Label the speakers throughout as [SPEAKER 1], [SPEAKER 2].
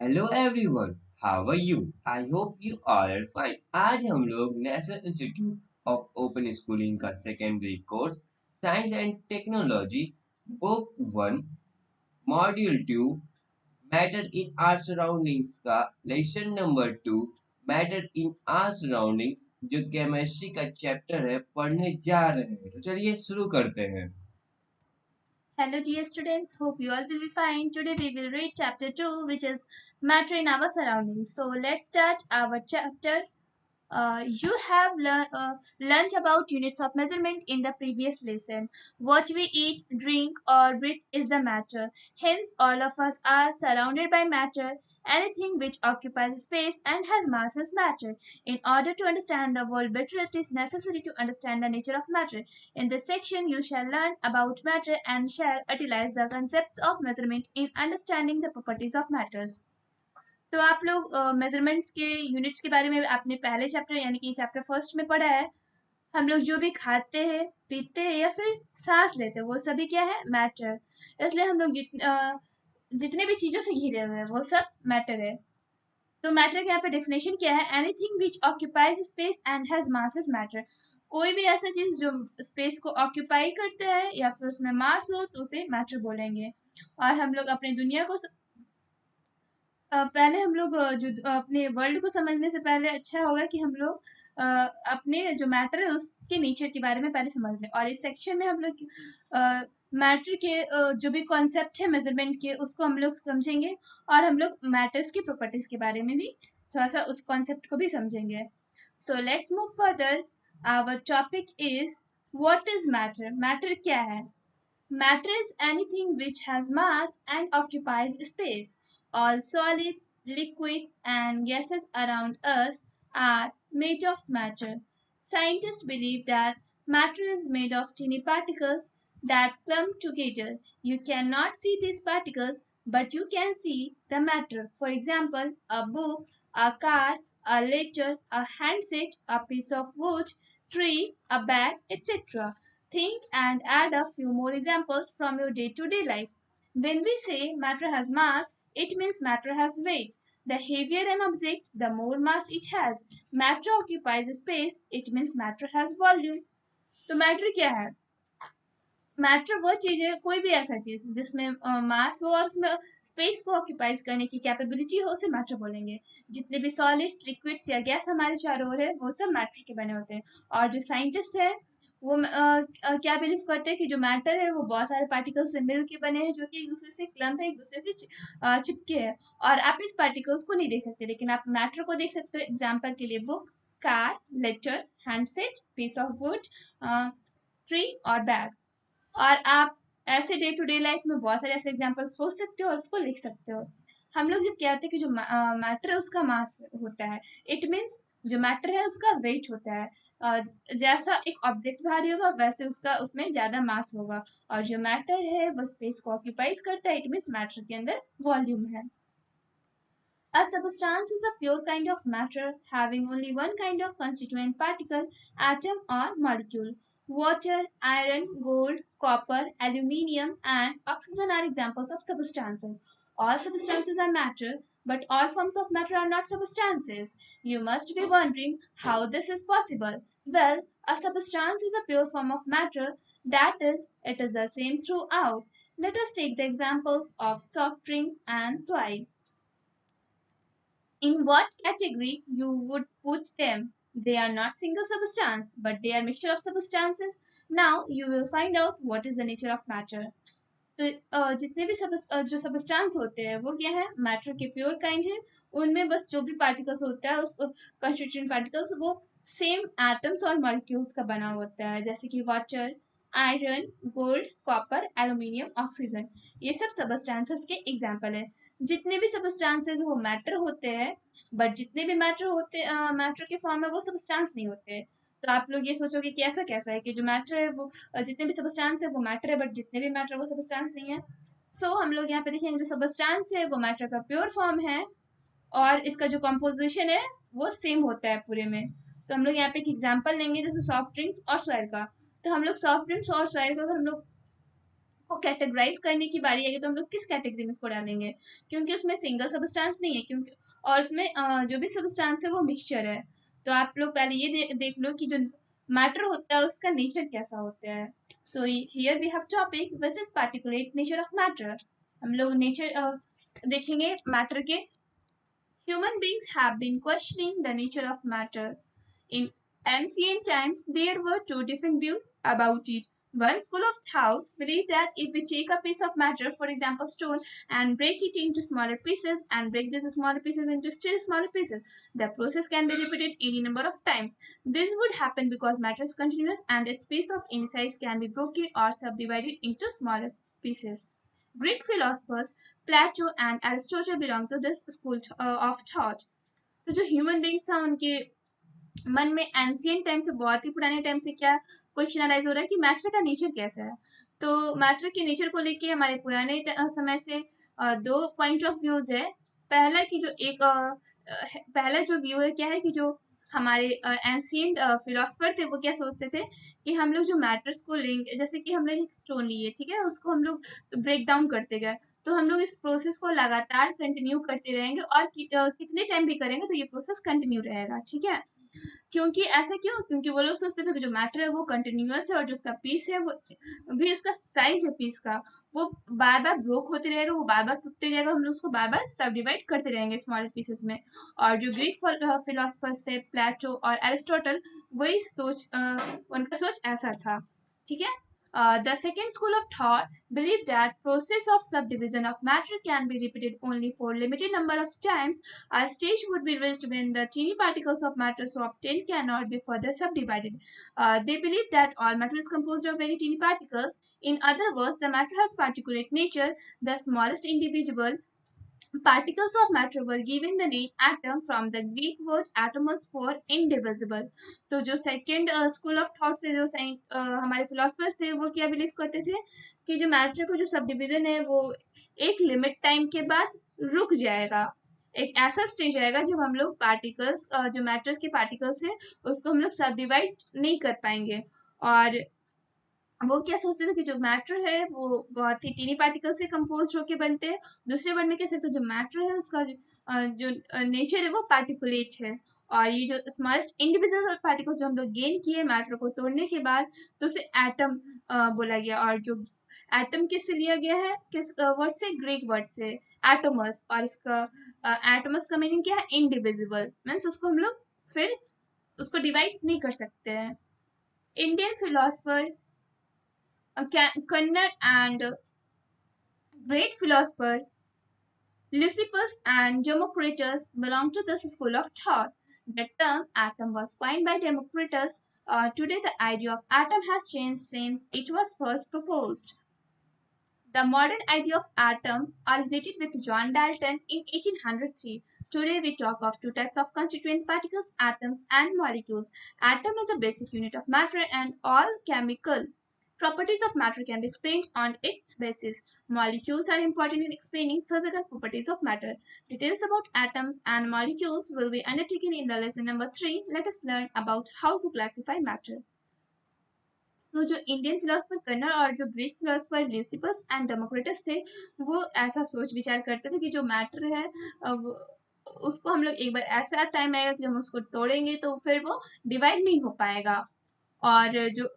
[SPEAKER 1] Hello everyone, how are you? I hope you all are fine. आज हम लोग National Institute of Open Schooling का secondary course science and technology book 1 module 2 matter in our surroundings का lesson number 2 matter in our surrounding जो chemistry का chapter है पढ़ने जा रहे हैं। तो चलिए शुरू करते हैं।
[SPEAKER 2] Hello dear students, hope you all will be fine. Today we will read chapter 2 which is matter in our surroundings. So let's start our chapter. You have learned about units of measurement in the previous lesson. What we eat, drink, or breathe is the matter. Hence, all of us are surrounded by matter. Anything which occupies space and has mass is matter. In order to understand the world better, it is necessary to understand the nature of matter. In this section, you shall learn about matter and shall utilize the concepts of measurement in understanding the properties of matters. तो आप लोग measurements के units के बारे में आपने पहले chapter यानी कि चैप्टर फर्स्ट में पढ़ा है। हम लोग जो भी खाते हैं, पीते हैं या फिर सांस लेते हैं वो सभी क्या है? मैटर। इसलिए हम लोग जितने भी चीज़ों से घिरे हुए हैं वो सब मैटर है। तो मैटर का यहाँ पे डेफिनेशन क्या है? Anything which occupies space and has mass is matter. कोई भी ऐसा चीज जो स्पेस को ऑक्यूपाई करता है या फिर उसमें मास हो तो उसे मैटर बोलेंगे। और हम लोग अपनी दुनिया को पहले हम लोग जो अपने वर्ल्ड को समझने से पहले अच्छा होगा कि हम लोग अपने जो मैटर है उसके नेचर के बारे में पहले समझ लें। और इस सेक्शन में हम लोग मैटर के जो भी कॉन्सेप्ट है मेजरमेंट के उसको हम लोग समझेंगे। और हम लोग मैटर्स की प्रॉपर्टीज के बारे में भी थोड़ा सा उस कॉन्सेप्ट को भी समझेंगे। So let's move further. Our topic is what is matter. Matter क्या है? Matter is anything which has mass and occupies space. All solids, liquids, and gases around us are made of matter. Scientists believe that matter is made of tiny particles that clump together. You cannot see these particles, but you can see the matter. For example, a book, a car, a letter, a handset, a piece of wood, tree, a bag, etc. Think and add a few more examples from your day to day life. When we say matter has mass, it means matter has weight. The heavier an object, the more mass it has. Matter occupies space, it means matter has volume. तो matter क्या है? Matter वो चीज है, कोई भी ऐसा चीज जिसमें मास हो और उसमें स्पेस को ऑक्यूपाइज करने की कैपेबिलिटी हो उसे मैटर बोलेंगे। जितने भी सॉलिड्स, लिक्विड्स या गैस हमारे चारों ओर है वो सब मैटर के बने होते हैं। और जो साइंटिस्ट है वो क्या बिलीव करते हैं कि जो मैटर है वो बहुत सारे पार्टिकल्स से मिल के बने हैं जो कि एक दूसरे से क्लम्प है, एक दूसरे से चिपके हैं। और आप इस पार्टिकल्स को नहीं देख सकते लेकिन आप मैटर को देख सकते हो। एग्जाम्पल के लिए book, car, letter, handset, piece of wood, tree और बैग। और आप ऐसे डे टू डे लाइफ में बहुत सारे ऐसे एग्जाम्पल सोच सकते हो और उसको लिख सकते हो। हम लोग जब कहते हैं कि जो मैटर है उसका मास होता है, इट मीन्स जो मैटर है उसका वेट होता है। जैसा एक ऑब्जेक्ट भारी होगा वैसे उसका उसमें ज्यादा मास होगा। और जो मैटर है वो स्पेस को ऑक्यूपाइज करता है, इट मीन्स मैटर के अंदर वॉल्यूम है। A substance is a pure kind of matter having only one kind of constituent particle, atom, or molecule. Water, iron, gold, copper, aluminium, and oxygen are examples of substances. All substances are matter, but all forms of matter are not substances. You must be wondering how this is possible. Well, a substance is a pure form of matter, that is, it is the same throughout. Let us take the examples of soft drinks and soil. In what category you would put them? They are not single substance, but they are mixture of substances. Now you will find out what is the nature of matter. तो जितने भी जो substance होते हैं वो क्या है? Matter के प्योर काइंड है। उनमें बस जो भी पार्टिकल्स होता है उस कंस्टिट्यूएंट पार्टिकल्स वो सेम एटम्स और मॉलिक्यूल्स का बना होता है, जैसे कि water, iron, gold, copper, aluminium, oxygen. ये सब सबस्टांसेस के एग्जाम्पल है। जितने भी सबस्टांसेस वो मैटर होते हैं, बट जितने भी मैटर के फॉर्म में वो सबस्टांस नहीं होते। तो आप लोग ये सोचोगे कि ऐसा कैसा है कि जो मैटर है वो जितने भी सबस्टांस है वो मैटर है बट जितने भी मैटर वो सबस्टांस नहीं है। हम लोग यहाँ पे देखेंगे जो सबस्टांस है वो मैटर का प्योर फॉर्म है और इसका जो कंपोजिशन है वो सेम होता है पूरे में। तो हम लोग यहाँ पे एक एग्जांपल लेंगे जैसे सॉफ्ट ड्रिंक्स और सॉइल का। तो हम लोग सॉफ्ट ड्रिंक्स और सॉइल को अगर हम लोग को कैटेगराइज करने की बारी आएगी तो हम लोग किस कैटेगरी में इसको डालेंगे, क्योंकि उसमें सिंगल सब्सटेंस नहीं है, क्योंकि और उसमें जो भी सब्सटेंस है वो मिक्सचर है। तो आप लोग पहले ये देख लो कि जो मैटर होता है उसका नेचर कैसा होता है। So here we have topic which is particulate nature of matter. हम लोग नेचर देखेंगे मैटर के। Human beings have been questioning the nature of matter. In ancient times, there were two different views about it. One school of thought believed that if we take a piece of matter, for example stone, and break it into smaller pieces and break these smaller pieces into still smaller pieces, the process can be repeated any number of times. This would happen because matter is continuous and its piece of any size can be broken or subdivided into smaller pieces. Greek philosophers Plato and Aristotle belong to this school of thought. तो जो human beings था उनके मन में ancient time से, बहुत ही पुराने time से क्या क्वेश्चन अराइज हो रहा है कि मैटर का नेचर कैसा है। तो मैटर के नेचर को लेके हमारे पुराने समय से दो पॉइंट ऑफ व्यूज है। पहला कि जो एक पहला जो व्यू है क्या है कि जो हमारे एंशियंट फिलोसफर थे वो क्या सोचते थे कि हम लोग जो मैटर्स को लेंगे, जैसे कि हम लोग एक स्टोन लिए, ठीक है, उसको हम लोग ब्रेक डाउन करते गए, तो हम लोग इस प्रोसेस को लगातार कंटिन्यू करते रहेंगे और कितने टाइम भी करेंगे तो ये प्रोसेस कंटिन्यू रहेगा, ठीक है। क्योंकि ऐसा क्यों, क्योंकि वो लोग सोचते थे कि जो मैटर है वो कंटिन्यूअस है और जो उसका पीस है वो भी, उसका साइज है पीस का, वो बार बार ब्रोक होते रहेगा, वो बार बार टूटते जाएगा, हम लोग उसको बार बार सब डिवाइड करते रहेंगे स्मॉल पीसेस में। और जो ग्रीक फिलोसफर्स थे प्लेटो और एरिस्टोटल, वही सोच उनका सोच ऐसा था, ठीक है। The second school of thought believed that process of subdivision of matter can be repeated only for limited number of times. A stage would be reached when the teeny particles of matter so obtained cannot be further subdivided. They believe that all matter is composed of very teeny particles. In other words, the matter has particulate nature. The smallest individual particles of matter were given the name atom from the Greek word atomos for indivisible. तो जो second school of thought से जो हमारे philosophers थे वो क्या believe करते थे कि जो मैटर को जो सब डिविजन है वो एक लिमिट टाइम के बाद रुक जाएगा। एक ऐसा स्टेज आएगा जब हम लोग पार्टिकल्स, जो मैटर्स के पार्टिकल्स है उसको हम लोग सब डिवाइड नहीं कर पाएंगे। और वो क्या सोचते थे कि जो मैटर है वो बहुत ही टीनी पार्टिकल से कंपोज होके बनते हैं। दूसरे वर्ड में कह सकते हो जो मैटर है उसका जो नेचर है वो पार्टिकुलेट है। और ये जो स्मॉलेस्ट इंडिविजुअल पार्टिकल्स जो हम लोग गेन किए मैटर को तोड़ने के बाद, तो उसे एटम बोला गया। और जो एटम किससे लिया गया है, किस वर्ड से, ग्रीक वर्ड से एटोमस। और इसका एटोमस का मीनिंग क्या है, इनडिविजिबल, मीन्स उसको हम लोग फिर उसको डिवाइड नहीं कर सकते हैं। Indian philosopher Kannad and great philosopher Lysippus and Democritus belong to this school of thought. The term atom was coined by Democritus. Today, the idea of atom has changed since it was first proposed. The modern idea of atom originated with John Dalton in 1803. Today, we talk of two types of constituent particles, atoms and molecules. Atom is a basic unit of matter, and all chemical properties of matter can be explained on its basis. Molecules are important in explaining physical properties of matter. Details about atoms and molecules will be undertaken in the lesson number 3. Let us learn about how to classify matter. तो जो Indian philosopher colonel और जो Greek philosopher Leucippus and Democritus थे, वो ऐसा सोच विचार करते थे कि जो मैटर है उसको हम लोग एक बार ऐसा टाइम आएगा कि जब हम उसको तोड़ेंगे तो फिर वो डिवाइड नहीं हो पाएगा। और जो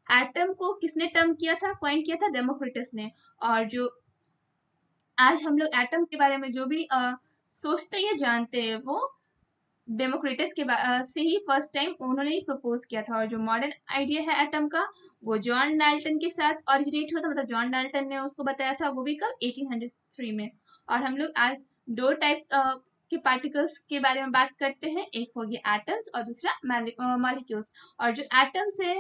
[SPEAKER 2] एटम को किसने टर्म किया था, कॉइन किया था, डेमोक्रिटस ने। और जो आज हम लोग एटम के बारे में जो भी सोचते या जानते हैं वो डेमोक्रिटस के से ही फर्स्ट टाइम उन्होंने ही प्रपोज किया था। और जो मॉडर्न आइडिया है एटम का वो जॉन डाल्टन के साथ ऑरिजिनेट हुआ था, मतलब जॉन डाल्टन ने उसको बताया था, वो भी कब, 1803 में। और हम लोग आज दो टाइप्स के पार्टिकल्स के बारे में बात करते हैं, एक हो गया एटम्स और दूसरा मॉलिक्यूल्स। और जो एटम्स है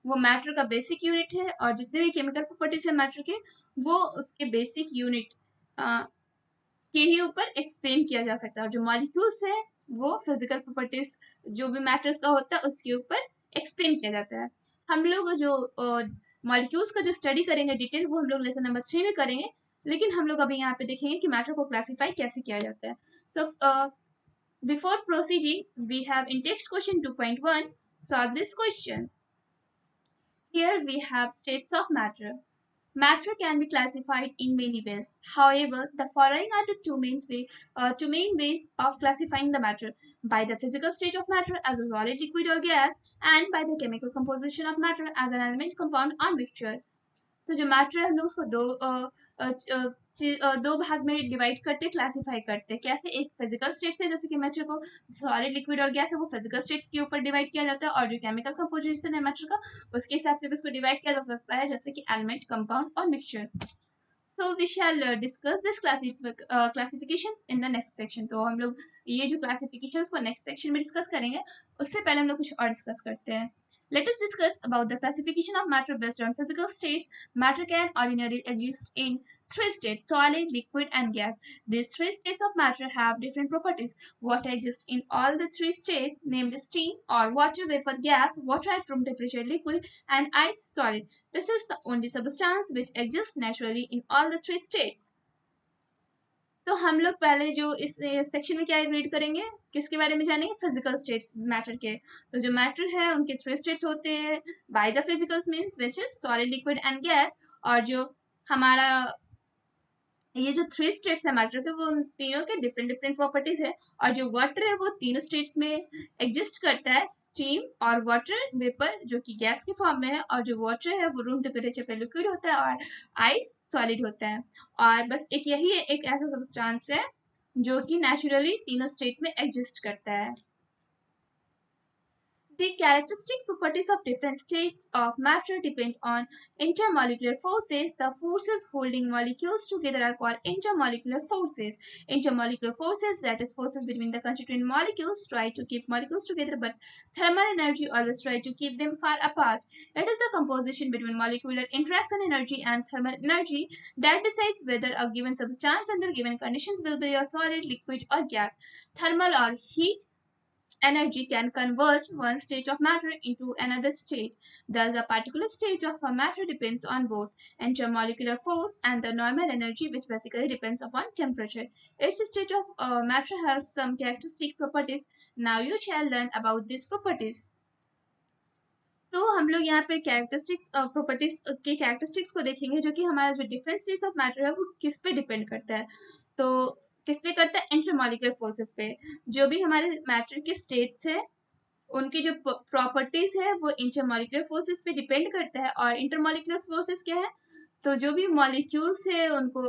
[SPEAKER 2] वो मैटर का बेसिक यूनिट है, और जितने भी केमिकल प्रॉपर्टीज है मैटर के वो उसके बेसिक यूनिट के ही ऊपर एक्सप्लेन किया जा सकता है। और जो मॉलिक्यूल्स है वो फिजिकल प्रॉपर्टीज जो भी मैटर्स का होता है उसके ऊपर एक्सप्लेन किया जाता है। हम लोग जो मॉलिक्यूल्स का जो स्टडी करेंगे डिटेल, वो हम लोग लेसन नंबर 3 में करेंगे, लेकिन हम लोग अभी यहाँ पे देखेंगे कि मैटर को क्लासीफाई कैसे किया जाता है। So before proceeding we have in text question 2.1 solve this questions. Here we have states of matter. Matter can be classified in many ways. However, the following are the two main ways of classifying the matter: by the physical state of matter as a solid, liquid, or gas, and by the chemical composition of matter as an element, compound, or mixture. तो जो matter है हम लोग उसको दो भाग में divide करते क्लासिफाई करते हैं। कैसे? एक फिजिकल स्टेट से, जैसे कि मैटर को सॉलिड, लिक्विड और गैस है वो फिजिकल स्टेट के ऊपर डिवाइड किया जाता है, और जो केमिकल कंपोजिशन है मैटर का उसके हिसाब से भी उसको डिवाइड किया जा सकता है, जैसे कि एलिमेंट, कंपाउंड और mixture. So we shall discuss this classifications in the next section. तो हम लोग ये जो classifications को next section में discuss करेंगे, उससे पहले हम लोग कुछ और discuss करते हैं. Let us discuss about the classification of matter based on physical states. Matter can ordinarily exist in three states: solid, liquid, and gas. These three states of matter have different properties. Water exists in all the three states, named steam or water vapor, gas, water at room temperature, liquid, and ice, solid. This is the only substance which exists naturally in all the three states. तो हम लोग पहले जो इस section में क्या read करेंगे, किसके बारे में जानेंगे? फिजिकल स्टेट्स मैटर के। तो जो मैटर है उनके थ्री स्टेट्स होते हैं by the physical means which is solid, liquid and gas. और जो हमारा ये जो थ्री स्टेट्स है मैटर के वो तीनों के डिफरेंट डिफरेंट प्रॉपर्टीज है। और जो वाटर है वो तीनों स्टेट्स में एग्जिस्ट करता है, स्टीम और वाटर वेपर जो कि गैस के फॉर्म में है, और जो वाटर है वो रूम टेम्परेचर पे लिक्विड होता है और आइस सॉलिड होता है। और बस एक यही एक ऐसा सब्सटेंस है जो कि नेचुरली तीनों स्टेट में एग्जिस्ट करता है। The characteristic properties of different states of matter depend on intermolecular forces. The forces holding molecules together are called intermolecular forces. Intermolecular forces, that is, forces between the constituent molecules, try to keep molecules together, but thermal energy always try to keep them far apart. It is the composition between molecular interaction energy and thermal energy that decides whether a given substance under given conditions will be a solid, liquid, or gas. Thermal or heat energy can convert one state of matter into another state. Thus, a particular state of a matter depends on both intermolecular force and the normal energy, which basically depends upon temperature. Each state of matter has some characteristic properties. Now you shall learn about these properties. तो हम लोग यहाँ पे characteristics properties के characteristics को देखेंगे, जो कि हमारा जो डिफरेंट स्टेट्स ऑफ मैटर है वो किस पे डिपेंड करता है। तो किस पे करता है? इंटरमॉलिक्यूलर फोर्सेस पे। जो भी हमारे मैटर के स्टेट्स है उनकी जो प्रॉपर्टीज है वो इंटरमॉलिक्यूलर फोर्सेस पे डिपेंड करता है। और इंटरमॉलिक्यूलर फोर्सेस क्या है? तो जो भी मॉलिक्यूल्स है उनको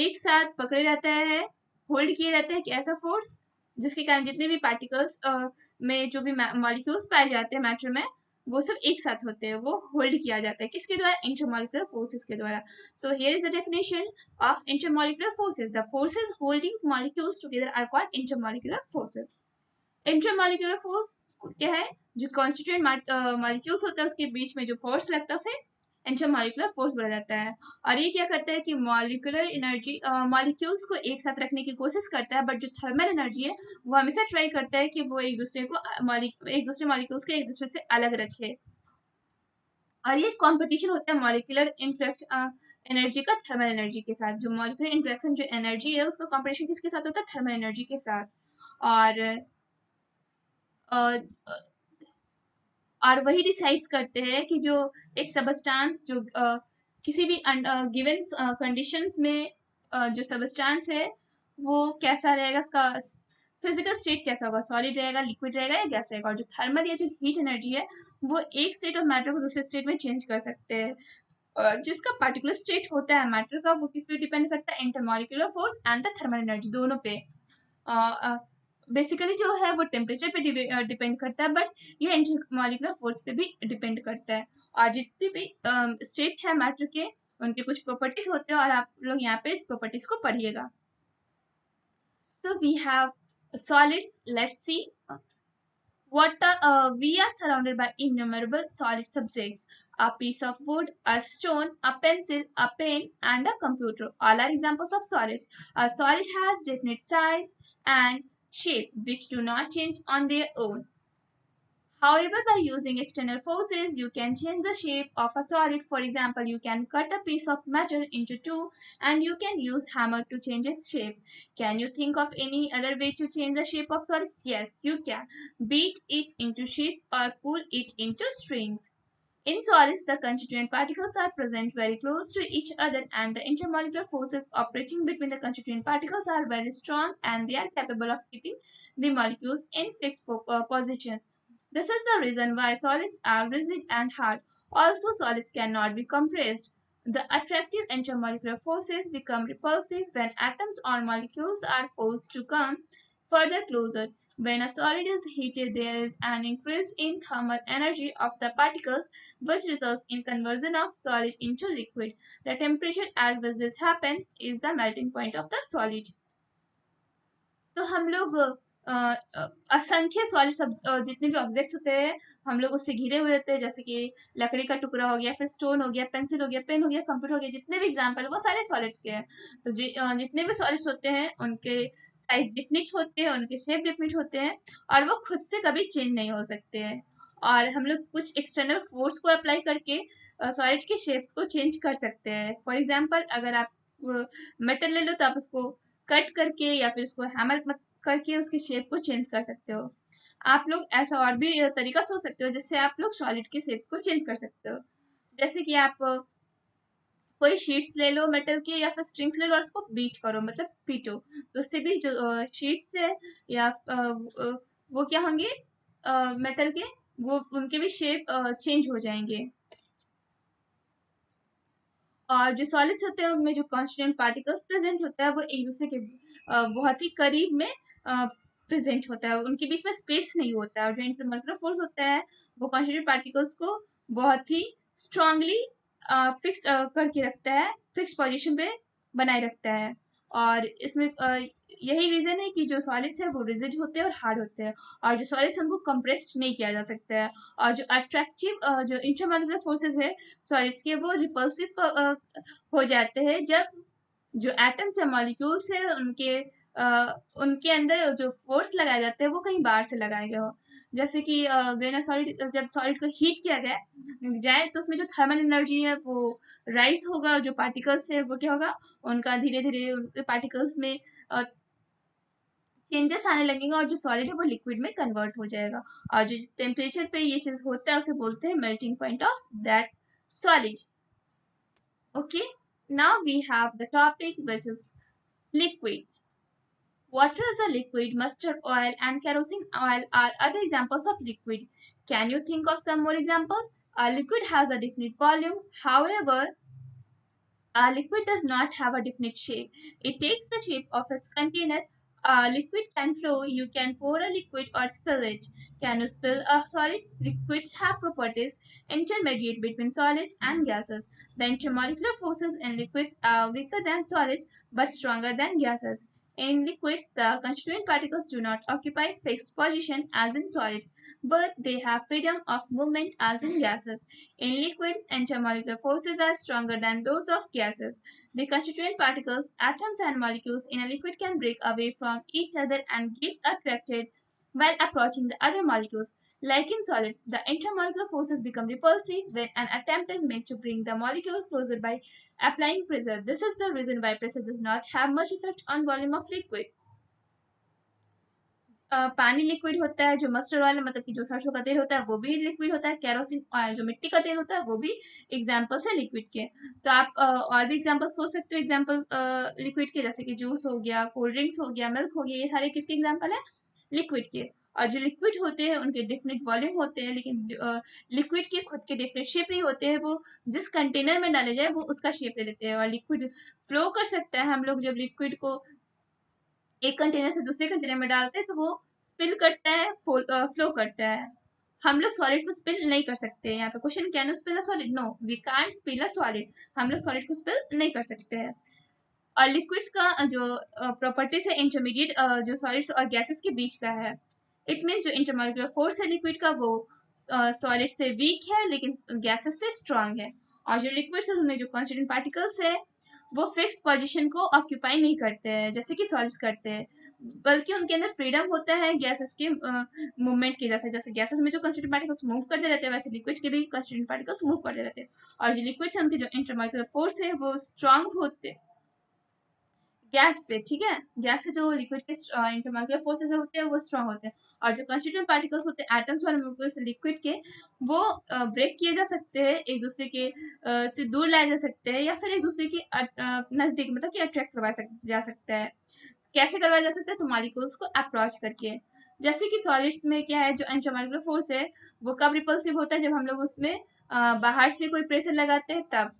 [SPEAKER 2] एक साथ पकड़े रहता है, होल्ड किए रहते हैं एक ऐसा फोर्स जिसके कारण जितने भी पार्टिकल्स में जो भी मॉलिक्यूल्स पाए जाते हैं मैटर में वो सब एक साथ होते हैं, वो होल्ड किया जाता है किसके द्वारा? इंटरमॉलिक्यूलर फोर्सेस के द्वारा। So here is the definition of intermolecular forces: the forces holding molecules together are called intermolecular forces. Intermolecular force क्या है? जो कॉन्स्टिट्यूएंट मॉलिक्यूल्स होता है उसके बीच में जो फोर्स लगता है उसे इंटरमॉलिक्यूलर फोर्स बोला जाता है। और ये क्या करता है कि मॉलिक्यूलर एनर्जी मॉलिक्यूल्स को एक साथ रखने की कोशिश करता है, बट जो थर्मल एनर्जी है वो हमेशा ट्राई करता है कि वो एक दूसरे मॉलिक्यूल्स को एक दूसरे से अलग रखे। और ये कॉम्पिटिशन होता है मॉलिक्यूलर इंटरेक्ट एनर्जी का थर्मल एनर्जी के साथ। जो मॉलिक्यूलर इंटरेक्शन जो एनर्जी है उसका कॉम्पिटिशन किसके साथ होता है? थर्मल एनर्जी के साथ। और वही डिसाइड्स करते हैं कि जो एक सबस्टांस जो किसी भी गिवन कंडीशंस में जो सबस्टांस है वो कैसा रहेगा, उसका फिजिकल स्टेट कैसा होगा, सॉलिड रहेगा, लिक्विड रहेगा या गैस रहेगा। और जो थर्मल या जो हीट एनर्जी है वो एक स्टेट ऑफ मैटर को दूसरे स्टेट में चेंज कर सकते हैं। जिसका पार्टिकुलर स्टेट होता है मैटर का वो किस पे डिपेंड करता है? Intermolecular force and the thermal energy, दोनों पे। बेसिकली जो है वो टेम्परेचर पे डिपेंड करता है, बट ये इंटरमॉलिक्यूलर फोर्स पे भी डिपेंड करता है। और जितने भी स्टेट है मैटर के उनके कुछ प्रॉपर्टीज होते हैं और आप लोग यहाँ पे इस प्रॉपर्टीज को पढ़िएगा। So we have solids. Let's see. We are surrounded by innumerable solid subjects: a piece of wood, a stone, a pencil, a pen, and a computer. All are examples of solids. A solid has definite size and shape which do not change on their own. However, by using external forces, you can change the shape of a solid. For example, you can cut a piece of metal into two and you can use hammer to change its shape. Can you think of any other way to change the shape of solids? Yes, you can. Beat it into sheets or pull it into strings. In solids, the constituent particles are present very close to each other, and the intermolecular forces operating between the constituent particles are very strong, and they are capable of keeping the molecules in fixed positions. This is the reason why solids are rigid and hard. Also, solids cannot be compressed. The attractive intermolecular forces become repulsive when atoms or molecules are forced to come further closer. When a solid is heated, there is an increase in thermal energy of the particles, which results in conversion of solid into liquid. The temperature at which this happens is the melting point of the solid. तो हम लोग असंख्य solid जितने भी objects होते हैं हम लोग उससे घिरे हुए होते हैं, जैसे कि लकड़ी का टुकड़ा हो गया, फिर स्टोन हो गया, पेंसिल हो गया, पेन हो गया, कंप्यूटर हो गया, जितने भी एग्जाम्पल वो सारे सॉलिड्स के हैं। तो जितने भी सॉलिड्स होते हैं उनके साइज डिफिनिट होते हैं, उनके शेप डिफिनिट होते हैं, और वो खुद से कभी चेंज नहीं हो सकते हैं। और हम लोग कुछ एक्सटर्नल फोर्स को अप्लाई करके सॉलिड के शेप्स को चेंज कर सकते हैं। फॉर एग्जांपल, अगर आप मेटल ले लो तो आप उसको कट करके या फिर उसको हैमर करके उसके शेप को चेंज कर सकते हो। आप लोग ऐसा और भी तरीका सोच सकते हो जिससे आप लोग सॉलिड के शेप्स को चेंज कर सकते हो। जैसे कि आप कोई शीट्स ले लो मेटल के या फिर स्ट्रिंग्स ले लो और उसको बीट करो, मतलब पीटो, तो उससे भी जो शीट्स है या वो क्या होंगे मेटल के, वो उनके भी शेप चेंज हो जाएंगे। और जो सॉलिड्स होते हैं उनमें जो कांस्टिट्यूएंट पार्टिकल्स प्रेजेंट होता है वो एक दूसरे के बहुत ही करीब में प्रेजेंट होता है, उनके बीच में स्पेस नहीं होता है। और जो इंटरमोलिकुलर फोर्स होता है वो कांस्टिट्यूएंट पार्टिकल्स को बहुत ही स्ट्रांगली फिक्स करके रखता है, फिक्स पोजीशन पे बनाए रखता है। और इसमें यही रीजन है कि जो सॉलिड्स है वो रिजिड होते हैं और हार्ड होते हैं, और जो सॉलिड्स उनको कंप्रेस्ड नहीं किया जा सकता है। और जो अट्रैक्टिव जो इंटरमोलिकुलर फोर्सेस है सॉलिड्स के, वो रिपल्सिव हो जाते हैं जब जो एटम्स या मॉलिक्यूल्स है उनके अंदर जो फोर्स लगाए जाते हैं वो कहीं बाहर से लगाए गए हो। जैसे कि वेन सॉलिड, जब सॉलिड को हीट किया जाए तो उसमें जो थर्मल एनर्जी है वो राइज होगा, जो पार्टिकल्स है वो क्या होगा, उनका धीरे धीरे पार्टिकल्स में चेंजेस आने लगेंगे और जो सॉलिड है वो लिक्विड में कन्वर्ट हो जाएगा। और जिस टेम्परेचर पे ये चीज होता है उसे बोलते हैं melting point of that solid. Okay, now we have the topic which is liquids. Water is a liquid, mustard oil and kerosene oil are other examples of liquid. Can you think of some more examples? A liquid has a definite volume. However, a liquid does not have a definite shape. It takes the shape of its container. A liquid can flow. You can pour a liquid or spill it. Can you spill a solid? Liquids have properties intermediate between solids and gases. The intermolecular forces in liquids are weaker than solids but stronger than gases. In liquids, the constituent particles do not occupy fixed position as in solids, but they have freedom of movement as in gases. In liquids, intermolecular forces are stronger than those of gases. The constituent particles, atoms, and molecules in a liquid can break away from each other and get attracted while approaching the other molecules. Like in solids, the intermolecular forces become repulsive when an attempt is made to bring the molecules closer by applying pressure. This is the reason why pressure does not have much effect on volume of liquids. पानी liquid होता है, जो mustard oil मतलब कि जो सरसों का तेल होता है वो भी लिक्विड होता है, केरोसिन ऑयल जो मिट्टी का तेल होता है वो भी एग्जाम्पल्स है लिक्विड के। तो आप और भी एग्जाम्पल सोच सकते हो एग्जाम्पल्स लिक्विड के, जैसे कि जूस हो गया, कोल्ड ड्रिंक्स हो गया, मिल्क हो गया, ये सारे किसके एग्जाम्पल है, लिक्विड के। और जो लिक्विड होते हैं उनके डिफिनिट वॉल्यूम होते हैं, लेकिन लिक्विड के खुद के डिफिनिट शेप नहीं होते हैं, वो जिस कंटेनर में डाले जाए वो उसका शेप ले लेते हैं। और लिक्विड फ्लो कर सकता है, हम लोग जब लिक्विड को एक कंटेनर से दूसरे कंटेनर में डालते हैं तो वो स्पिल करता है, फ्लो करता है। हम लोग सॉलिड को स्पिल नहीं कर सकते। यहाँ पे question, can you spill a solid? No, we can't spill a solid. हम लोग सॉलिड को स्पिल नहीं कर सकते हैं। और लिक्विड्स का जो प्रॉपर्टीज है इंटरमीडिएट जो सॉलिड्स और गैसेस के बीच का है। इट मीन जो इंटरमोलिकुलर फोर्स है लिक्विड का वो सॉलिड से वीक है लेकिन गैसेस से स्ट्रांग है। और जो लिक्विड्स है उनमें जो कॉन्स्टिट्यूएंट पार्टिकल्स है वो फिक्स पोजीशन को ऑक्यूपाई नहीं करते हैं जैसे कि सॉलिड्स करते हैं, बल्कि उनके अंदर फ्रीडम होता है गैसेस के मूवमेंट की। जैसे गैसेस में जो कंस्टिट्यूएंट पार्टिकल्स मूव करते रहते हैं वैसे लिक्विड्स के भी कंस्टिट्यूएंट पार्टिकल्स मूव करते रहते हैं। और जो लिक्विड्स है उनके जो इंटरमोलिकुलर फोर्स है वो स्ट्रांग होते गैस से, ठीक है। गैस से जो लिक्विड के इंटरमॉलिक्यूलर फोर्सेस होते हैं वो स्ट्रांग होते हैं, और जो कंस्टिट्यूएंट पार्टिकल्स होते हैं एटम्स और मॉलिक्यूल्स लिक्विड के, वो ब्रेक किए जा सकते हैं, एक दूसरे के से दूर लाए जा सकते हैं, या फिर एक दूसरे के नजदीक, मतलब कि अट्रैक्ट करवाया जा सकता है। कैसे करवाया जा सकता है? तो मॉलिक्यूल्स को अप्रोच करके। जैसे कि सॉलिड्स में क्या है, जो इंटरमॉलिक्यूलर फोर्स है वो कब रिपल्सिव होता है? जब हम लोग उसमें बाहर से कोई प्रेशर लगाते हैं तब।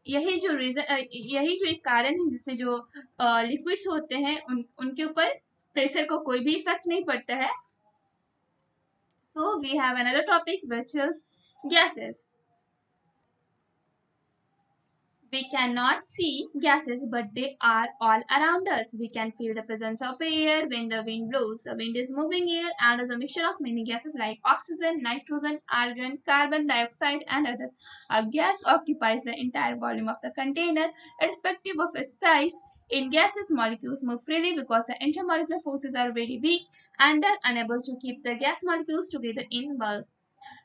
[SPEAKER 2] यही जो एक कारण है जिससे जो लिक्विड्स होते हैं उनके ऊपर प्रेशर को कोई भी इफेक्ट नहीं पड़ता है। So we have another topic which is gases. We cannot see gases, but they are all around us. We can feel the presence of air when the wind blows. The wind is moving air and is a mixture of many gases like oxygen, nitrogen, argon, carbon dioxide, and others. A gas occupies the entire volume of the container, irrespective of its size. In gases, molecules move freely because the intermolecular forces are very weak and are unable to keep the gas molecules together in bulk.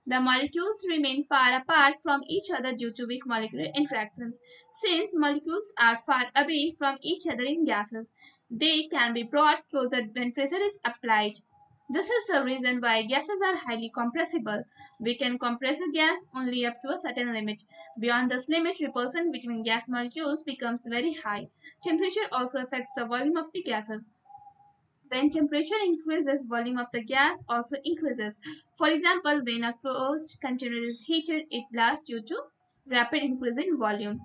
[SPEAKER 2] The molecules remain far apart from each other due to weak molecular interactions. Since molecules are far away from each other in gases, they can be brought closer when pressure is applied. This is the reason why gases are highly compressible. We can compress a gas only up to a certain limit. Beyond this limit, repulsion between gas molecules becomes very high. Temperature also affects the volume of the gases. When temperature increases, volume of the gas also increases. For example, when a closed container is heated, it blasts due to rapid increase in volume.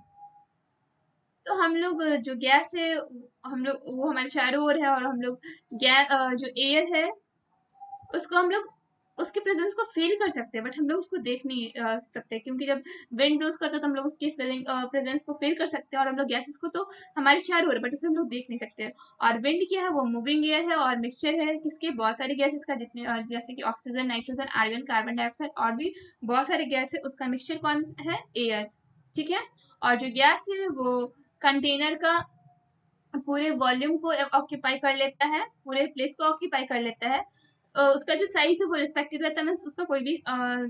[SPEAKER 2] तो हम लोग जो gas है, हम लोग वो हमारे चारों ओर है, और हम लोग गैस जो एयर है उसको हम लोग उसके प्रेजेंस को फील कर सकते हैं, बट हम लोग उसको देख नहीं सकते, क्योंकि जब विंड ब्लोज करते हैं तो हम लोग उसकी फीलिंग प्रेजेंस को फील कर सकते हैं, और हम लोग गैसेस को तो हमारे चारों ओर, बट उसे हम लोग देख नहीं सकते। और विंड क्या है? वो मूविंग एयर है और मिक्सचर है किसके? बहुत सारे गैसेस का, जितने जैसे कि oxygen, nitrogen, argon, carbon dioxide और भी बहुत सारे गैस है, उसका मिक्सचर कौन है? एयर, ठीक है। और जो गैस है वो कंटेनर का पूरे वॉल्यूम को ऑक्यूपाई कर लेता है, पूरे प्लेस को ऑक्यूपाई कर लेता है। उसका जो साइज है वो रिस्पेक्टिव रहता है, मीन्स उसका कोई भी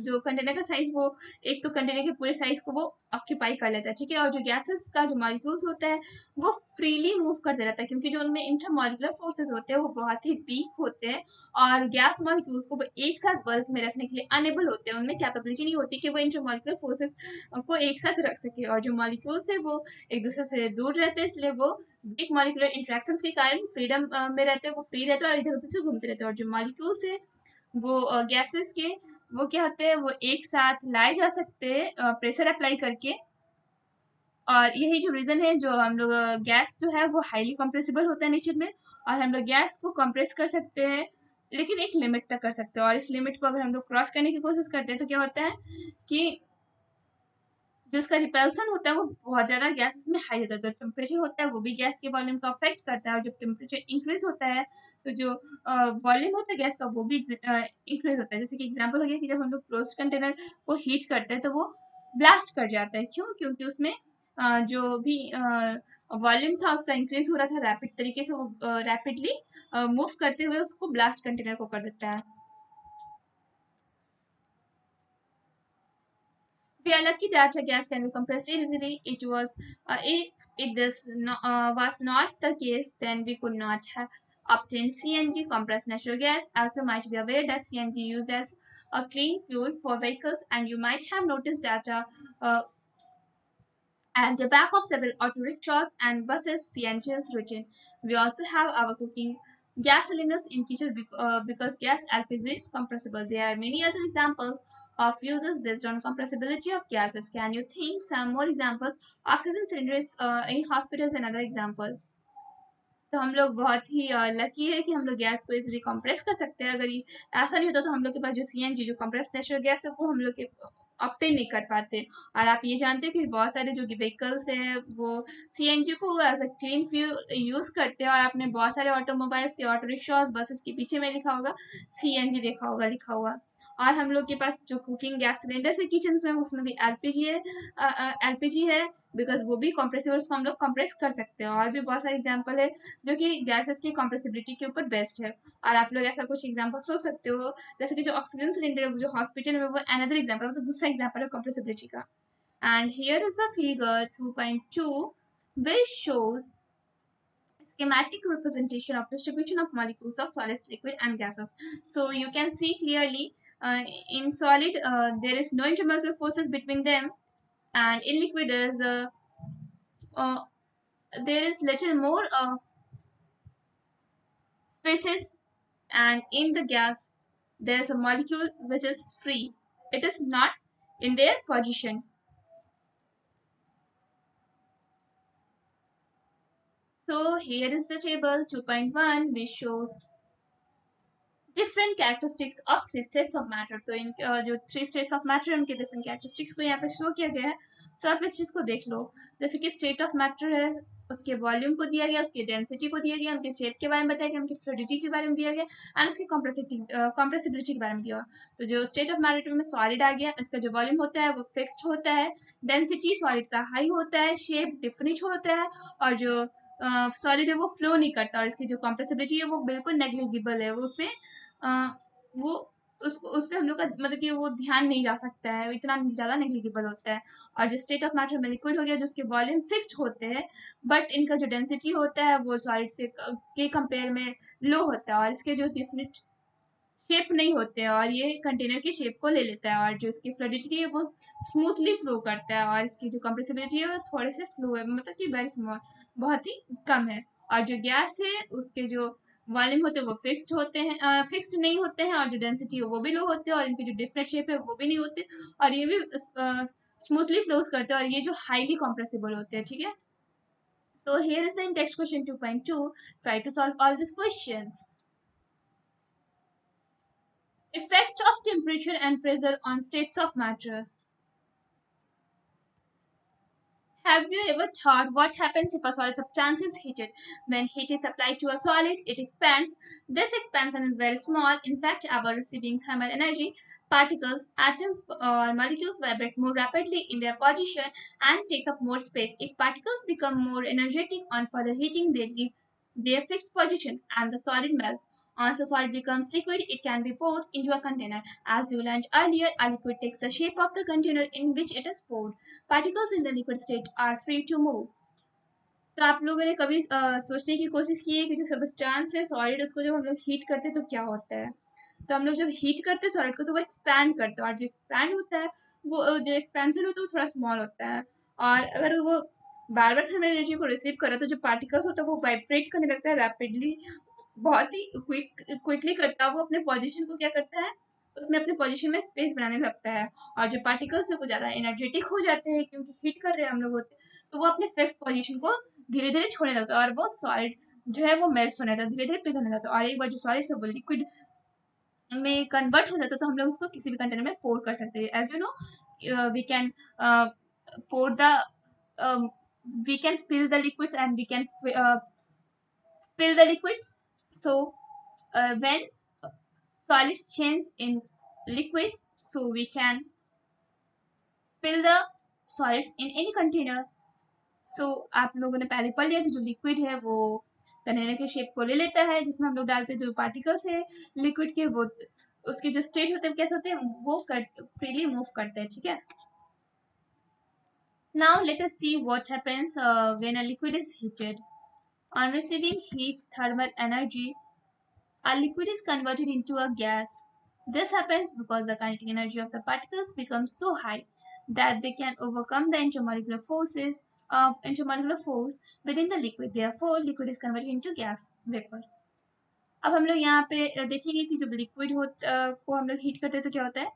[SPEAKER 2] जो कंटेनर का साइज, वो एक तो कंटेनर के पूरे साइज को वो ऑक्यूपाई कर लेता है, ठीक है। और जो गैसेस का जो मॉलिक्यूल्स होता है वो फ्रीली मूव करते रहता है, क्योंकि जो उनमें इंटरमॉलिक्यूलर फोर्सेस होते हैं वो बहुत ही वीक होते हैं, और गैस मॉलिक्यूल्स को वो एक साथ बल्क में रखने के लिए अनेबल होते हैं, उनमें कैपेबिलिटी नहीं होती कि वो इंटरमॉलिक्यूलर फोर्सेस को एक साथ रख सके। और जो मॉलिक्यूल्स है वो एक दूसरे से दूर रहते हैं, इसलिए वो वीक मॉलिक्यूलर इंट्रैक्शंस के कारण फ्रीडम में रहते हैं, वो फ्री रहते हैं और इधर उधर से घूमते रहते हैं। और जो मॉलिक्यूल्स है वो गैसेस के, वो क्या होते हैं? वो एक साथ लाए जा सकते हैं प्रेशर अप्लाई करके। और यही जो रीज़न है, जो हम लोग गैस जो है वो हाईली कंप्रेसिबल होता है नेचर में, और हम लोग गैस को कंप्रेस कर सकते हैं, लेकिन एक लिमिट तक कर सकते हैं। और इस लिमिट को अगर हम लोग क्रॉस करने की कोशिश करते हैं तो क्या होता है कि जो इसका रिपल्सन होता है वो बहुत ज़्यादा गैसेस में हाई होता है। जो टेम्परेचर होता है वो भी गैस के वॉल्यूम को अफेक्ट करता है, और जब टेम्परेचर इंक्रीज होता है तो जो वॉल्यूम होता है गैस का वो भी इंक्रीज होता है। जैसे कि एग्जांपल हो गया कि जब हम लोग क्लोज्ड कंटेनर को हीट करते हैं तो वो ब्लास्ट कर जाता है। क्यों? क्योंकि उसमें जो भी वॉल्यूम था उसका इंक्रीज हो रहा था रैपिड तरीके से, वो रैपिडली मूव करते हुए उसको ब्लास्ट कंटेनर को कर देता है। We are lucky that a gas can be compressed easily. If this was not the case, then we could not have obtained CNG, compressed natural gas. Also, might be aware that CNG used as a clean fuel for vehicles, and you might have noticed that uh, at the back of several auto rickshaws and buses, CNG is written. We also have our cooking gas cylinders in kitchen because gas LPG is compressible. There are many other examples of uses based on compressibility of gases. Can you think some more examples? Oxygen cylinders in hospitals, another example. तो हम लोग बहुत ही lucky है कि हम लोग gas को easily compress कर सकते हैं। अगर ये ऐसा नहीं होता तो हम लोग के पास जो सीएनजी, जो कंप्रेस नेचुरल गैस है, वो हम लोग के ऑब्टेन नहीं कर पाते। और आप ये जानते हैं कि बहुत सारे जो व्हीकल्स हैं वो सीएनजी को as a clean fuel use करते हैं, और आपने बहुत सारे ऑटोमोबाइल्स या ऑटो रिक्शाज, बसेस के पीछे में लिखा होगा सीएनजी, देखा होगा लिखा हुआ। और हम लोग के पास जो कुकिंग गैस सिलेंडर्स है किचन में, उसमें भी एलपीजी है, एलपीजी है, बिकॉज वो भी कंप्रेसिबल, उसको हम लोग कंप्रेस कर सकते हैं। और भी बहुत सारे एग्जाम्पल है जो कि गैसेस की कंप्रेसिबिलिटी के ऊपर बेस्ड है। और आप लोग ऐसा कुछ एग्जाम्पल सोच सकते हो, जैसे कि जो ऑक्सीजन सिलेंडर है जो हॉस्पिटल में, वो अनदर एग्जाम्पल, मतलब दूसरा एग्जाम्पल है कंप्रेसिबिलिटी का। And here is the figure 2.2 which shows schematic representation of distribution of molecules of solids, liquid, and gases. So you can see clearly in solid there is no intermolecular forces between them, and in liquid uh, there is little more spaces, and in the gas there is a molecule which is free. It is not in their position. So here is the table 2.1 which shows different characteristics of three states of matter. तो इन जो three states of matter है उनके different characteristics को यहाँ पे show किया गया है. तो आप इस चीज़ को देख लो. जैसे कि स्टेट ऑफ मैटर है, उसके वॉल्यूम को दिया गया, उसकी डेंसिटी को दिया गया, उनके शेप के बारे में बताया गया, उनकी फ्लूइडिटी के बारे में दिया गया, एंड उसकी कॉम्प्रेसिबिलिटी के बारे में दिया गया. तो जो स्टेट ऑफ मैटर में सॉलिड आ गया, इसका जो वॉल्यूम होता है वो फिक्स्ड होता है, डेंसिटी सॉलिड का हाई होता है, शेप डिफरेंट होता है, और जो सॉलिड है वो फ्लो नहीं करता, और इसकी जो कॉम्प्रेसिबिलिटी है वो बिल्कुल नेग्लिजिबल है. वो उसमें वो उसको उस पे हम लोग का मतलब कि वो ध्यान नहीं जा सकता है, इतना ज़्यादा नेग्लिजिबल होता है. और जो स्टेट ऑफ मैटर में लिक्विड हो गया, जो उसके वॉल्यूम फिक्स्ड होते हैं, बट इनका जो डेंसिटी होता है वो सॉलिड से के कंपेयर में लो होता है, और इसके जो डिफरेंट शेप नहीं होते हैं, और ये कंटेनर की शेप को ले लेता है, और जो इसकी फ्लूइडिटी है वो स्मूथली फ्लो करता है, और इसकी जो कंप्रेसिबिलिटी है वो थोड़े से स्लो है, मतलब कि वेरी स्मॉल, बहुत ही कम है. और जो गैस है उसके जो वॉल्यूम होते हैं वो फिक्स्ड होते हैं, फिक्स्ड नहीं होते हैं, और जो डेंसिटी है वो भी लो होते हैं, और इनकी जो डिफरेंट शेप है वो भी नहीं होते, और ये भी स्मूथली फ्लोज करते हैं, और ये जो हाईली कॉम्प्रेसिबल होते हैं. ठीक है. So here is the in-text question 2.2. Try to solve all these questions. Effect of temperature and pressure on states of matter. Have you ever thought what happens if a solid substance is heated? When heat is applied to a solid, it expands. This expansion is very small. In fact, our receiving thermal energy, particles, atoms, or molecules vibrate more rapidly in their position and take up more space. If particles become more energetic on further heating, they leave their fixed position and the solid melts. Once a solid becomes liquid, it can be poured into a container. As you learned earlier, a liquid takes the shape of the container in which it is poured. Particles in the liquid state are free to move. तो आप लोगों ने कभी सोचने की कोशिश की है कि जो सबस्टांस है सॉलिड, उसको जब हम लोग हीट करते हैं तो क्या होता है? तो हम लोग जब हीट करते हैं सॉलिड को तो वो एक्सपैंड करता है, और जो एक्सपैंड होता है वो जो एक्सपेंशन होता है वो थोड़ा स्मॉल होता है, और अगर वो बार बार थर्मल एनर्जी को रिसीव करे तो जो पार्टिकल्स होता है वो वाइब्रेट करने लगता है रैपिडली, बहुत ही क्विकली करता है. वो अपने पोजीशन को क्या करता है, उसमें अपने पोजीशन में स्पेस बनाने लगता है, और जो पार्टिकल्स है वो ज़्यादा एनर्जेटिक हो जाते हैं क्योंकि हीट कर रहे हैं हम लोग होते हैं, तो वो अपने फिक्स पोजीशन को धीरे धीरे छोड़ने लगता है, और वो सॉलिड जो है वो मेल्ट होने लगता है, धीरे धीरे पिघलने लगता है, और एक बार जो सॉलिड है वो लिक्विड में कन्वर्ट हो जाता है तो हम लोग उसको किसी भी कंटेनर में पोर कर सकते हैं. As you know we can pour the we can spill the liquids and we can spill the liquids. So when solids change in liquids, so we can spill the solids in any container. So आप लोगों ने पहले पढ़ लिया कि जो liquid है वो कंटेनर के शेप को ले लेता है, जिसमें हम लोग डालते हैं जो पार्टिकल्स है लिक्विड के, वो उसके जो स्टेट होते हैं कैसे होते हैं, वो फ्रीली मूव करते हैं. ठीक है. Now let us see what happens when a liquid is heated. On receiving heat, thermal energy, a liquid is converted into a gas. This happens because the kinetic energy of the particles becomes so high that they can overcome the intermolecular force within the liquid. Therefore, liquid is converted into gas vapor. अब हम लोग यहाँ पे देखेंगे कि जब liquid को हम लोग हीट करते हैं तो क्या होता है.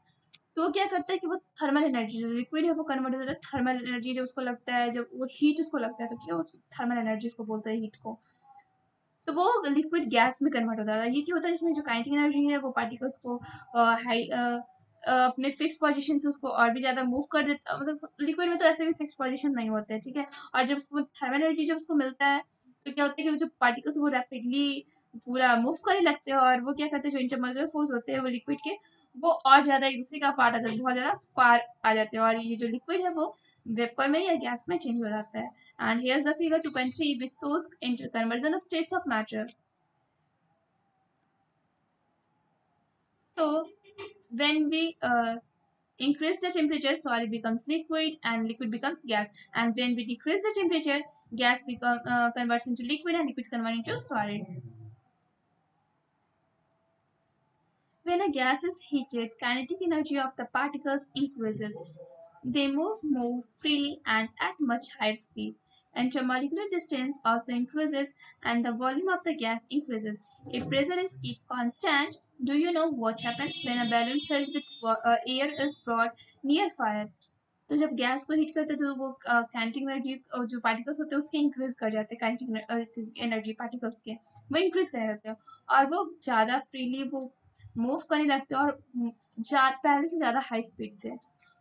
[SPEAKER 2] तो वो क्या करता है कि वो थर्मल एनर्जी जो लिक्विड है वो कन्वर्ट हो जाता है थर्मल एनर्जी, जब उसको लगता है, जब वो हीट उसको लगता है तो ठीक है, वो थर्मल एनर्जी उसको बोलते हैं हीट को, तो वो लिक्विड गैस में कन्वर्ट होता है. ये क्या होता है, इसमें जो काइनेटिक एनर्जी है वो पार्टिकल्स को हाई अपने फिक्स पोजीशन से उसको और भी ज़्यादा मूव कर देता, मतलब लिक्विड में तो ऐसे भी फिक्स पोजीशन नहीं होते हैं. ठीक है. और जब उसको थर्मल एनर्जी जब उसको मिलता है तो क्या होता है कि वो जो पार्टिकल्स वो रैपिडली पूरा मूव करने लगते हैं, और वो क्या करते हैं, जो इंटरमोलिकुलर फोर्स होते हैं वो लिक्विड के वो और ज़्यादा एक दूसरे का पार्ट आता है, बहुत ज़्यादा फार आ जाते हैं, और ये जो लिक्विड है वो वेपर में या गैस में चेंज हो जाता है. And here's the figure 2.3 which shows interconversion of states of matter. So when we increase the temperature, solid becomes liquid and liquid becomes gas. And when we decrease the temperature, gas converts into liquid and liquid convert into solid. When a gas is heated, kinetic energy of the particles increases. They move more freely and at much higher speed. Intermolecular distance also increases and the volume of the gas increases. If pressure is kept constant, do you know what happens when a balloon filled with air is brought near fire? तो जब gas को heat करते हैं तो वो kinetic energy जो particles होते हैं उसके इंक्रीज कर जाते हैं, काइनेटिक एनर्जी पार्टिकल्स के वो इंक्रीज करने लगते हैं और वो ज़्यादा फ्रीली वो मूव करने लगते हैं और पहले से ज़्यादा हाई स्पीड से।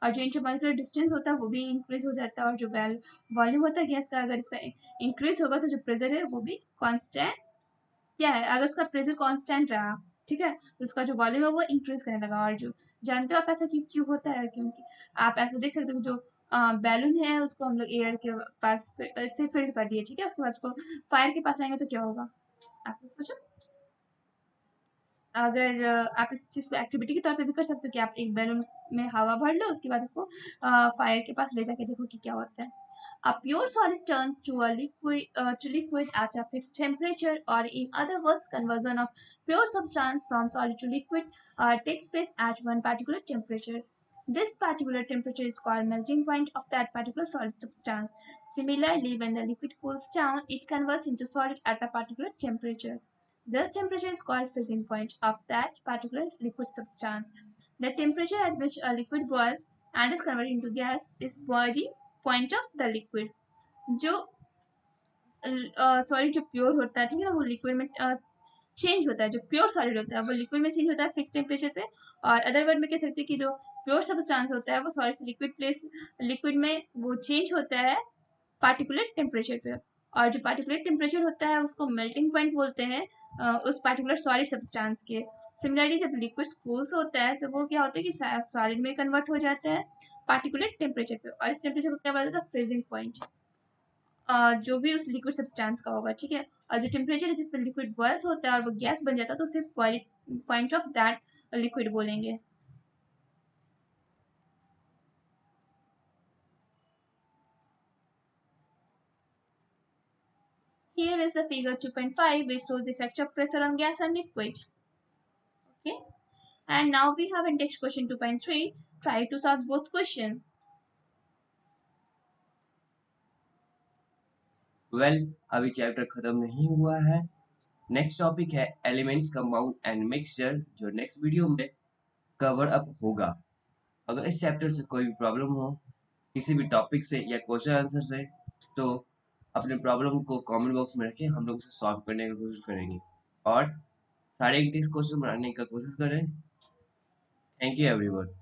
[SPEAKER 2] और जो इंटरमॉलिक्यूलर डिस्टेंस होता है वो भी इंक्रीज हो जाता है और जो वॉल्यूम होता है गैस का अगर इसका इंक्रीज होगा तो जो प्रेशर है वो भी कॉन्स्टेंट क्या है, अगर उसका प्रेशर कांस्टेंट रहा, ठीक है, तो उसका जो वॉल्यूम है वो इंक्रीज करने लगा। और जो जानते हो आप ऐसा क्यों क्यों होता है, क्योंकि आप ऐसा देख सकते हो जो बैलून है उसको हम लोग एयर के पास से फिल्ड कर दिए, ठीक है, उसके बाद उसको फायर के पास आएंगे तो क्या होगा, आप सोचो। अगर आप इस चीज़ को एक्टिविटी के तौर पे भी कर सकते हो कि आप एक बैलून में हवा भर लो, उसके बाद उसको फायर के पास ले जाके देखो कि क्या होता है। A pure solid turns to liquid at a fixed temperature, or in other words, conversion of pure substance from solid to liquid takes place at one particular temperature. This particular temperature is called melting point of that particular solid substance. Similarly, when the liquid cools down, it converts into solid at a particular temperature. This temperature is called freezing point of that particular liquid substance. The temperature at which a liquid boils and is converted into gas is boiling point of the liquid. जो solid जो pure होता है, ठीक है ना, वो liquid में change होता है। जो प्योर सॉलिड होता है वो लिक्विड में चेंज होता है फिक्स टेम्परेचर पे। और अदर वर्ड में कह सकते हैं कि जो प्योर सब्सटेंस होता है वो सॉलिड से लिक्विड में वो चेंज होता है पार्टिकुलर टेम्परेचर पे। और जो पार्टिकुलर टेम्परेचर होता है उसको मेल्टिंग पॉइंट बोलते हैं उस पार्टिकुलर सॉलिड सब्सटेंस के। सिमिलरली जब लिक्विड कूल्स होता है तो वो क्या होता है कि सॉलिड में कन्वर्ट हो जाता है पार्टिकुलर टेम्परेचर पे, और इस टेम्परेचर को क्या बोला जाता है, फ्रीजिंग पॉइंट। जो भी उस लिक्विड सब्सटेंस का होगा, ठीक है। और जो टेम्परेचर है जिस पर लिक्विड बॉयल्स होता है और वो गैस बन जाता है तो उसे पॉइंट ऑफ दैट लिक्विड बोलेंगे। Here is the figure 2.5 which shows the effect of pressure on gas and liquid. Okay, and now we have index question 2.3. Try to solve both questions.
[SPEAKER 1] अभी chapter खत्म नहीं हुआ है। Next topic है elements, compound and mixture, जो next video में cover up होगा। अगर इस चैप्टर से कोई भी प्रॉब्लम हो किसी भी टॉपिक से या क्वेश्चन आंसर से, तो अपने प्रॉब्लम को कमेंट बॉक्स में रखें, हम लोग उसे सॉल्व करने की कोशिश करेंगे और सारे इंग्लिश क्वेश्चन बनाने का कोशिश करें। Thank you everyone.